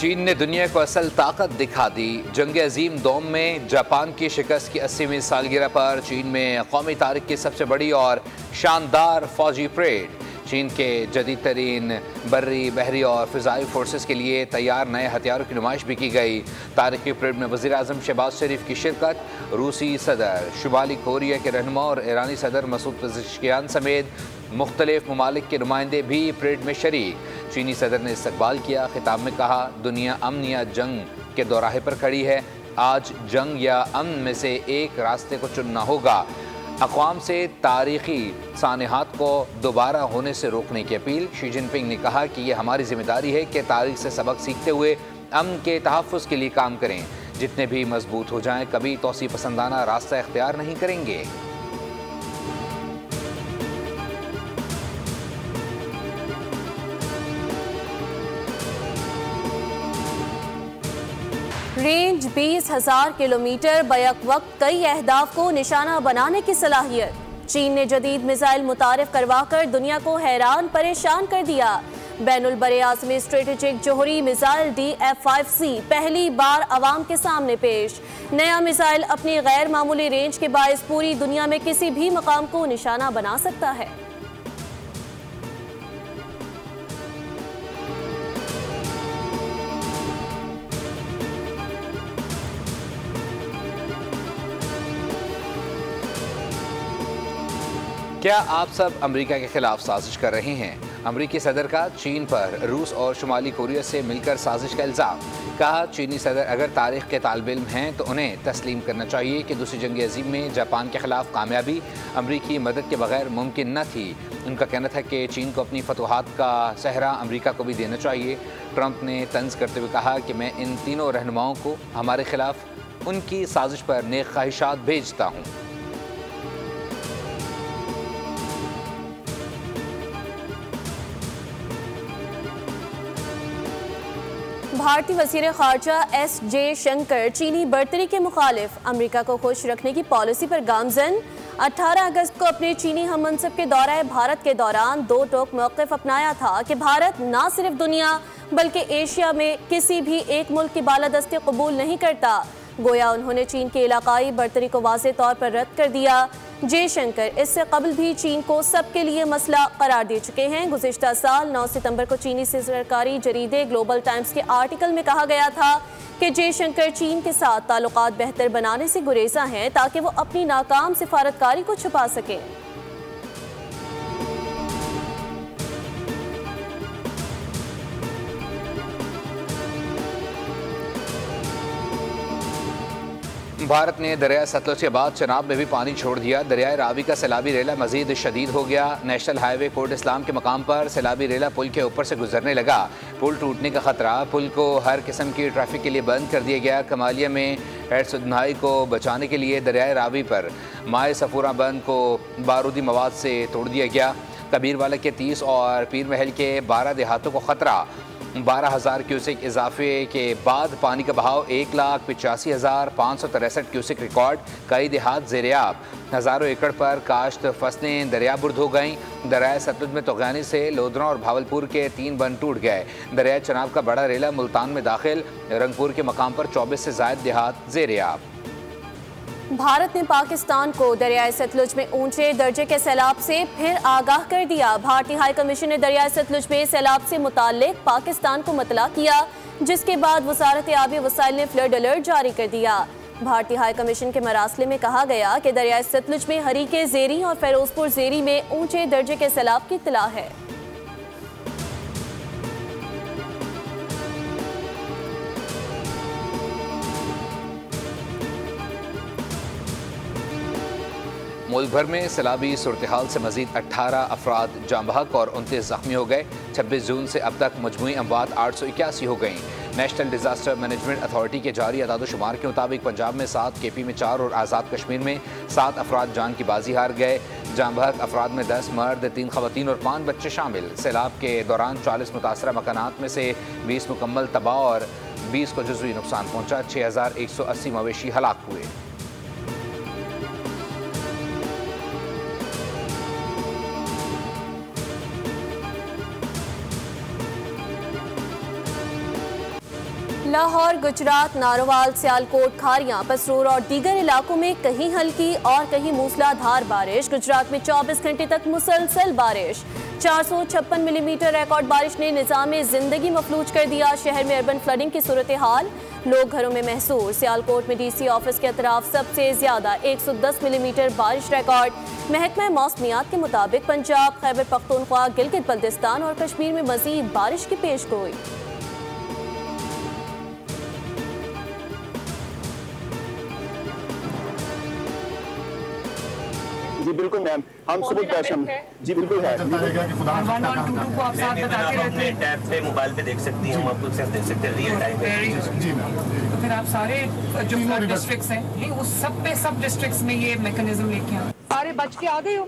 चीन ने दुनिया को असल ताकत दिखा दी। जंग अजीम दोम में जापान की शिकस्त की 80वीं सालगिरह पर चीन में कौमी तारीख की सबसे बड़ी और शानदार फौजी परेड। चीन के जदीद तरीन बर्री, बहरी और फ़िज़ाई फोर्सेस के लिए तैयार नए हथियारों की नुमाइश भी की गई। तारीखी परेड में वज़ीर आज़म शहबाज शरीफ की शिरकत, रूसी सदर, शुमाली कोरिया के रहनुमा और ईरानी सदर मसूद पेज़ेश्कियान समेत मुख्तलिफ ममालिक के नुमाइंदे भी परेड में शरीक। चीनी सदर ने इस्तकबाल किया। खिताब में कहा, दुनिया अमन या जंग के दौराहे पर खड़ी है। आज जंग या अमन में से एक रास्ते को चुनना होगा। अक़वाम से तारीख़ी सानहात को दोबारा होने से रोकने की अपील। शी जिनपिंग ने कहा कि यह हमारी जिम्मेदारी है कि तारीख़ से सबक सीखते हुए अमन के तहफ़्फ़ुज़ के लिए काम करें। जितने भी मजबूत हो जाएं, कभी तौसी पसंदाना रास्ता इख्तियार नहीं करेंगे। रेंज 20,000 किलोमीटर, बैक वक्त कई अहदाफ को निशाना बनाने की सलाहियत। चीन ने जदीद मिसाइल मुतारिफ करवाकर दुनिया को हैरान परेशान कर दिया। बैनुल बरे आज़मी स्ट्रेटेजिक जोहरी मिसाइल DF-5C पहली बार आवाम के सामने पेश। नया मिसाइल अपनी गैर मामूली रेंज के बायस पूरी दुनिया में किसी भी मकाम को निशाना बना सकता है। क्या आप सब अमेरिका के खिलाफ साजिश कर रहे हैं? अमेरिकी सदर का चीन पर रूस और शुमाली कोरिया से मिलकर साजिश का इल्ज़ाम। कहा, चीनी सदर अगर तारीख के तालिब इल्म हैं तो उन्हें तस्लीम करना चाहिए कि दूसरी जंग अजीम में जापान के खिलाफ कामयाबी अमेरिकी मदद के बगैर मुमकिन न थी। उनका कहना था कि चीन को अपनी फतवाहत का सहरा अमेरिका को भी देना चाहिए। ट्रंप ने तंज करते हुए कहा कि मैं इन तीनों रहनुमाओं को हमारे खिलाफ उनकी साजिश पर नेक ख्वाहिशात भेजता हूँ। भारतीय वज़ीर ख़ारजा S. जयशंकर चीनी बर्तरी के मुखालिफ, अमेरिका को खुश रखने की पॉलिसी पर गामजन। 18 अगस्त को अपने चीनी हममनसब के दौरे भारत के दौरान दो टोक मौक़िफ़ अपनाया था कि भारत न सिर्फ दुनिया बल्कि एशिया में किसी भी एक मुल्क की बालादस्ती कबूल नहीं करता। गोया उन्होंने चीन की इलाकाई बर्तरी को वाज़ेह तौर पर रद्द कर दिया। जयशंकर इससे कबल भी चीन को सबके लिए मसला करार दे चुके हैं। गुज़िश्ता साल 9 सितंबर को चीनी से सरकारी जरीदे ग्लोबल टाइम्स के आर्टिकल में कहा गया था कि जयशंकर चीन के साथ ताल्लुकात बेहतर बनाने से गुरेज़ा हैं ताकि वो अपनी नाकाम सिफारतकारी को छुपा सकें। भारत ने दरिया सतलुज के बाद चनाब में भी पानी छोड़ दिया। दरियाए रावी का सैलाबी रेला मजीद शदीद हो गया। नेशनल हाईवे कोट इस्लाम के मकाम पर सैलाबी रेला पुल के ऊपर से गुजरने लगा। पुल टूटने का खतरा। पुल को हर किस्म की ट्रैफिक के लिए बंद कर दिया गया। कमालिया में हेड सुधनाई को बचाने के लिए दरियाए रावी पर माए सफूरा बंद को बारूदी मवाद से तोड़ दिया गया। कबीरवाला के 30 और पीर महल के 12 देहातों को खतरा। 12,000 क्यूसेक इजाफे के बाद पानी का बहाव 1,85,563 क्यूसेक रिकॉर्ड। कई देहात ज़ेर-ए-आब। हज़ारों एकड़ पर काश्त फसलें दरियाबुर्द हो गईं। दरियाए सतलुज में तोगयानी से लोधरा और भावलपुर के 3 बंद टूट गए। दरियाए चनाब का बड़ा रेला मुल्तान में दाखिल। रंगपुर के मकाम पर 24 से ज़ायद देहात ज़ेर-ए-आब। भारत ने पाकिस्तान को दरियाए सतलुज में ऊंचे दर्जे के सैलाब से फिर आगाह कर दिया। भारतीय हाई कमीशन ने दरियाए सतलुज में सैलाब से मुताल्लिक पाकिस्तान को मुतला किया, जिसके बाद वजारत आबी वसाइल ने फ्लड अलर्ट जारी कर दिया। भारतीय हाई कमीशन के मरासले में कहा गया कि दरियाए सतलुज में हरीके ज़ेरी और फिरोजपुर ज़ेरी में ऊंचे दर्जे के सैलाब की इत्तला है। मुल्क भर में सैलाबी सूरत हाल से मजीद 18 अफराद जाँ बहक और 29 जख्मी हो गए। 26 जून से अब तक मजमूई अमवात 881 हो गई। नेशनल डिजास्टर मैनेजमेंट अथॉरिटी के जारी अदाद-ओ-शुमार के मुताबिक पंजाब में 7, KP में 4 और आज़ाद कश्मीर में 7 अफराद जान की बाजी हार गए। जाँ बहक अफराद में 10 मर्द, 3 खवातीन और 5 बच्चे शामिल। सैलाब के दौरान 40 मुतासरा मकानात में से 20 मुकम्मल तबाह और 20 को जुज़वी नुकसान पहुँचा। 6,180 मवेशी हलाक हुए। लाहौर, गुजरात, नारोवाल, सियालकोट, खारियां, पसरूर और दीगर इलाकों में कहीं हल्की और कहीं मूसलाधार बारिश। गुजरात में 24 घंटे तक मुसलसल बारिश। 456 मिलीमीटर रिकॉर्ड बारिश ने निज़ाम जिंदगी मफलूज कर दिया। शहर में अर्बन फ्लडिंग की सूरत हाल, लोग घरों में महसूर। सियालकोट में DC ऑफिस के अतराफ सबसे ज्यादा 110 मिलीमीटर बारिश रिकॉर्ड। महकमा मौसमियात के मुताबिक पंजाब, खैबर पख्तूनख्वा, गिलगित बल्तिस्तान और कश्मीर में मजीद बारिश की पेशगोई। जी बिल्कुल मैम, हम सुबह पैशन जी बिल्कुल है। को आप साथ बताते रहते हैं, टैब पे मोबाइल पे देख सकती हैं, हम आपको देख सकते हैं रियल टाइम पे। जी मैम, तो फिर आप सारे जो फ्लड डिस्ट्रिक्ट्स हैं, ये उस सब पे सब डिस्ट्रिक्ट्स में ये मैकेनिज्म लेके आए। सारे बच के आ गए हो?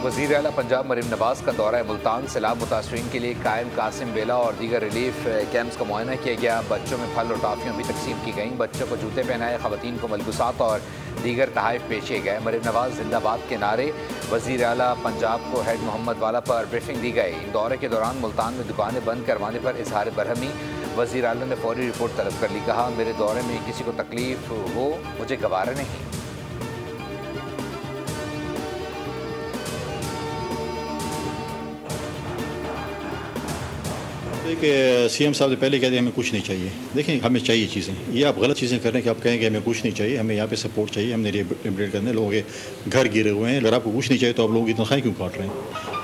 वज़ीर आला पंजाब मरीम नवाज का दौरा मुल्तान। सैलाब मुतासरीन के लिए कायम कासिम बेला और दीगर रिलीफ कैंप्स का मुआयना किया गया। बच्चों में फल और टॉफियाँ भी तकसीम की गईं। बच्चों को जूते पहनाए, ख़वातीन को मलबूसात और दीगर तहाइफ पेश किए गए। मरीम नवाज जिंदाबाद के नारे। वज़ीर आला पंजाब को हेड मोहम्मद वाला पर ब्रीफिंग दी गई। दौरे के दौरान मुल्तान में दुकानें बंद करवाने पर इजहार बरहमी। वज़ीर आला ने फौरी रिपोर्ट तलब कर ली। कहा, मेरे दौरे में किसी को तकलीफ हो मुझे गवारा नहीं। देखिए, CM साहब ने पहले कहते हैं हमें कुछ नहीं चाहिए। देखें, हमें चाहिए चीज़ें। ये आप गलत चीज़ें कर रहे हैं कि आप कहेंगे हमें कुछ नहीं चाहिए, हमें यहाँ पे सपोर्ट चाहिए, हमने रिहेबिलिटेट करने। लोगों के घर गिरे हुए हैं। अगर आपको कुछ नहीं चाहिए तो आप लोगों की तनख्वाहें क्यों काट रहे हैं?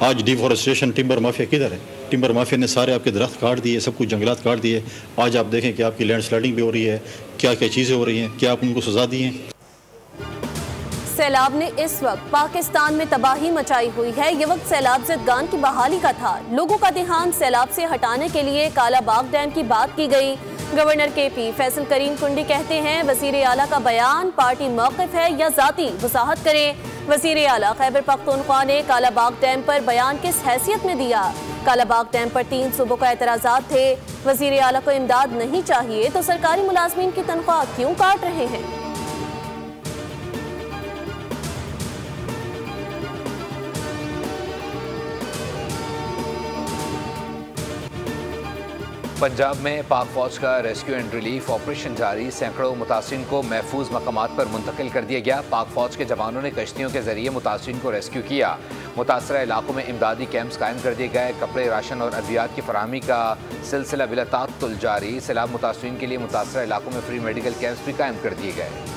आज डिफॉरेस्टेशन, टिम्बर माफिया किधर है? टिम्बर माफिया ने सारे आपके दरख्त काट दिए, सब कुछ जंगलात काट दिए। आज आप देखें कि आपकी लैंड स्लाइडिंग भी हो रही है, क्या क्या चीज़ें हो रही हैं, क्या आप उनको सजा दी हैं? सैलाब ने इस वक्त पाकिस्तान में तबाही मचाई हुई है। ये वक्त सैलाब ज़दगान की बहाली का था। लोगों का ध्यान सैलाब से हटाने के लिए कालाबाग डैम की बात की गई। गवर्नर KP फैसल करीम कुंडी कहते हैं, वज़ीर आला का बयान पार्टी मौक़िफ़ है या ज़ाती, वज़ाहत करें। वज़ीर आला खैबर पख्तूनख्वा ने कालाबाग डैम पर बयान किस हैसियत में दिया? कालाबाग डैम पर 3 सूबों का एतराज़ात थे। वज़ीर आला को इमदाद नहीं चाहिए तो सरकारी मुलाजमीन की तनख्वाह क्यों काट रहे हैं? पंजाब में पाक फौज का रेस्क्यू एंड रिलीफ ऑपरेशन जारी। सैकड़ों मुतासिरीन को महफूज मकामात पर मुंतकिल कर दिया गया। पाक फौज के जवानों ने कश्तियों के जरिए मुतासिरीन को रेस्क्यू किया। मुतासरा इलाकों में इमदादी कैंप्स कायम कर दिए गए। कपड़े, राशन और अद्वियात की फराहमी का सिलसिला बिला ताअत्तुल जारी। सैलाब मुतासिरीन के लिए मुतासरा इलाकों में फ्री मेडिकल कैंप्स भी कायम कर दिए गए।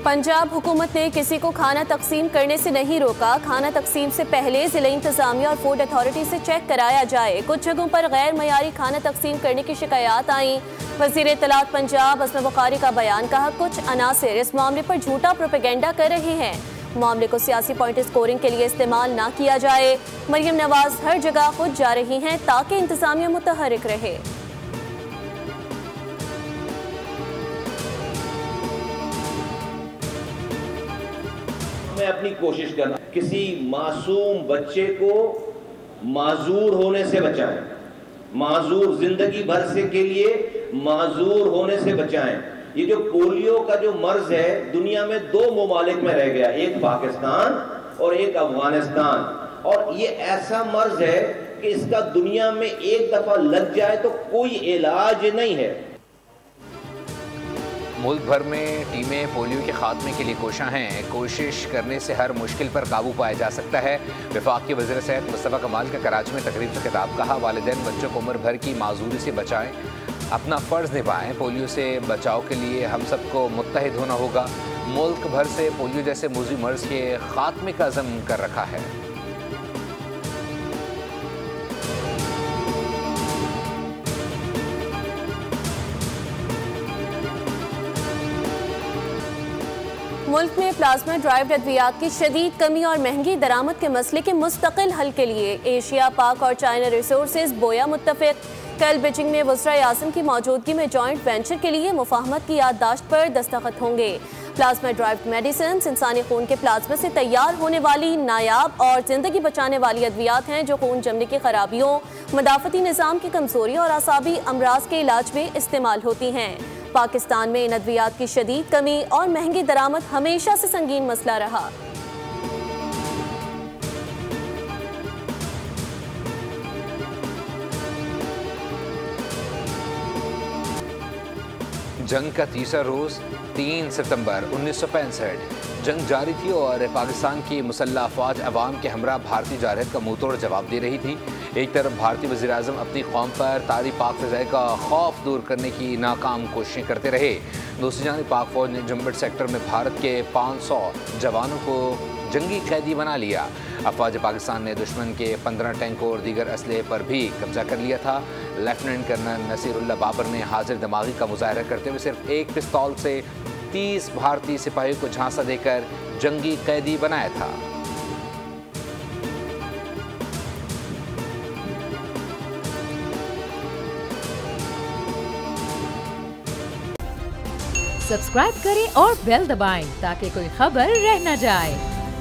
पंजाब हुकूमत ने किसी को खाना तकसीम करने से नहीं रोका। खाना तकसीम से पहले ज़िला इंतजामिया और फूड अथॉरिटी से चेक कराया जाए। कुछ जगहों पर गैर मयारी खाना तकसीम करने की शिकायत आई। वज़ीर इत्तलात पंजाब असमा बुखारी का बयान। कहा, कुछ अनासिर इस मामले पर झूठा प्रोपेगेंडा कर रहे हैं। मामले को सियासी पॉइंट स्कोरिंग के लिए इस्तेमाल ना किया जाए। मरियम नवाज हर जगह खुद जा रही हैं ताकि इंतजामिया मुतहरिक रहे। मैं अपनी कोशिश करना किसी मासूम बच्चे को माजूर होने से बचाएं, माजूर जिंदगी भर से के लिए माजूर होने से बचाएं। ये जो पोलियो का जो मर्ज है दुनिया में 2 ममालिक में रह गया, एक पाकिस्तान और एक अफगानिस्तान। और ये ऐसा मर्ज है कि इसका दुनिया में एक दफा लग जाए तो कोई इलाज नहीं है। मुल्क भर में टीमें पोलियो के खात्मे के लिए कोशा हैं। कोशिश करने से हर मुश्किल पर काबू पाया जा सकता है। वफाक के वज़ीर सेहत मुस्तफ़ा कमाल का कराची में तकरीब से खिताब। कहा, वालिदैन बच्चों को उम्र भर की माजूरी से बचाएं, अपना फ़र्ज़ निभाएं। पोलियो से बचाव के लिए हम सबको मुत्तहिद होना होगा। मुल्क भर से पोलियो जैसे मूज़ी मर्ज़ के खात्मे का अज़्म कर रखा है। मुल्क में प्लाज्मा ड्राइव्ड अद्वियात की शदीद कमी और महंगी दरामद के मसले के मुस्तकिल हल के लिए एशिया, पाक और चाइना रिसोर्सेज बोया मुत्तफिक। कल बीजिंग में वज़ीर आज़म की मौजूदगी में जॉइंट वेंचर के लिए मुफाहमत की याददाश्त पर दस्तखत होंगे। प्लाज्मा ड्राइव्ड मेडिसिन इंसानी खून के प्लाज्मा से तैयार होने वाली नायाब और जिंदगी बचाने वाली अद्वियात हैं जो खून जमने की खराबियों, मदाफती निज़ाम की कमजोरी और आसाबी अमराज के इलाज में इस्तेमाल होती हैं। पाकिस्तान में इन अद्वियात की शदीद कमी और महंगी दरामद हमेशा से संगीन मसला रहा। जंग का तीसरा रोज़ 3 सितंबर 1965 जंग जारी थी और पाकिस्तान की मुसल्लह अफवाज अवाम के हमरा भारतीय जारहत का मुँह तोड़ जवाब दे रही थी। एक तरफ भारतीय वज़ीर-ए-आज़म अपनी कौम पर तारी पाक फ़िज़ाई का खौफ दूर करने की नाकाम कोशिशें करते रहे। दूसरी जानिब पाक फ़ौज ने जुम्बट सेक्टर में भारत के 500 जवानों को जंगी कैदी बना लिया। अफवाज पाकिस्तान ने दुश्मन के 15 टैंकों और दीगर असलहे पर भी कब्जा कर लिया था। लेफ्टिनेंट कर्नल नसीरुल्लाह बाबर ने हाजिर दिमागी का मुजाहरा करते हुए सिर्फ एक पिस्तौल से 30 भारतीय सिपाहियों को झांसा देकर जंगी कैदी बनाया था। सब्सक्राइब करें और बेल दबाएं ताकि कोई खबर रह न जाए।